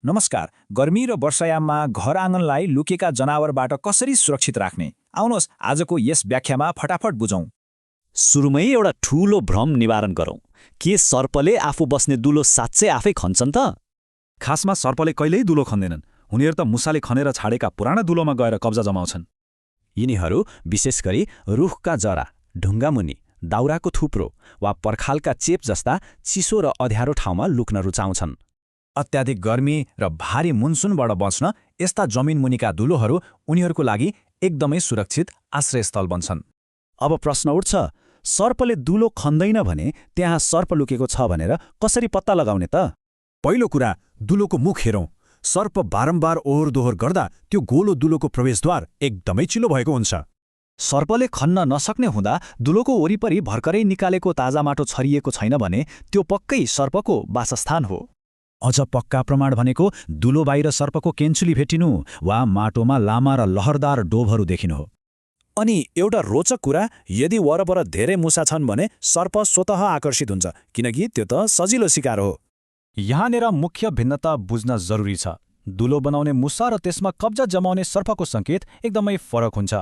नमस्कार। गर्मी र वर्षायाममा घर आँगनलाई लुकेका जनावरबाट कसरी सुरक्षित राख्ने? आउनुहोस् आजको यस व्याख्यामा फटाफट बुझौँ। सुरुमै एउटा ठूलो भ्रम निवारण गरौँ। के सर्पले आफू बस्ने दुलो साँच्चै आफै खन्छन् त? खासमा सर्पले कहिल्यै दुलो खन्दैनन्। उनीहरू त मुसाले खनेर छाडेका पुराना दुलोमा गएर कब्जा जमाउँछन्। यिनीहरू विशेष गरी रुखका जरा, ढुङ्गामुनि, दाउराको थुप्रो वा पर्खालका चेप जस्ता चिसो र अँध्यारो ठाउँमा लुक्न रुचाउँछन्। अत्याधिक गर्मी र भारी मनसुनबाट बच्न यस्ता जमिनमुनिका दुलोहरू उनीहरूको लागि एकदमै सुरक्षित आश्रयस्थल बन्छन्। अब प्रश्न उठ्छ, सर्पले दुलो खन्दैन भने त्यहाँ सर्प लुकेको छ भनेर कसरी पत्ता लगाउने त? पहिलो कुरा, दुलोको मुख हेरौँ। सर्प बारम्बार ओहोर दोहोर गर्दा त्यो गोलो दुलोको प्रवेशद्वार एकदमै चिलो भएको हुन्छ। सर्पले खन्न नसक्ने हुँदा दुलोको वरिपरि भर्खरै निकालेको ताजा माटो छरिएको छैन भने त्यो पक्कै सर्पको वासस्थान हो। अझ पक्का प्रमाण भनेको दुलो बाहिर सर्पको केन्चुली भेटिनु वा माटोमा लामा र लहरदार डोबहरू देखिनु हो। अनि एउटा रोचक कुरा, यदि वरपर धेरै मुसा छन् भने सर्प स्वतः आकर्षित हुन्छ, किनकि त्यो त सजिलो शिकार हो। यहाँनिर मुख्य भिन्नता बुझ्न जरुरी छ। दुलो बनाउने मुसा र त्यसमा कब्जा जमाउने सर्पको सङ्केत एकदमै फरक हुन्छ।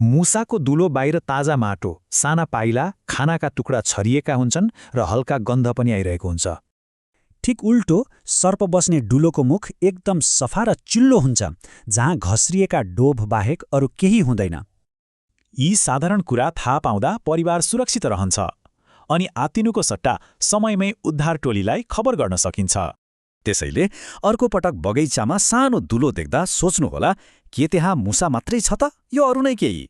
मुसाको दुलो बाहिर ताजा माटो, साना पाइला, खानाका टुक्रा छरिएका हुन्छन् र हल्का गन्ध पनि आइरहेको हुन्छ। ठिक उल्टो, सर्प बस्ने डुलोको मुख एकदम सफा र चिल्लो हुन्छ, जहाँ घस्रिएका डोभ बाहेक अरू केही हुँदैन। यी साधारण कुरा थाहा पाउँदा परिवार सुरक्षित रहन्छ अनि आत्तिनुको सट्टा समयमै उद्धार टोलीलाई खबर गर्न सकिन्छ। त्यसैले अर्को पटक बगैँचामा सानो दुलो देख्दा सोच्नुहोला, के त्यहाँ मुसा मात्रै छ त, यो अरू नै केही?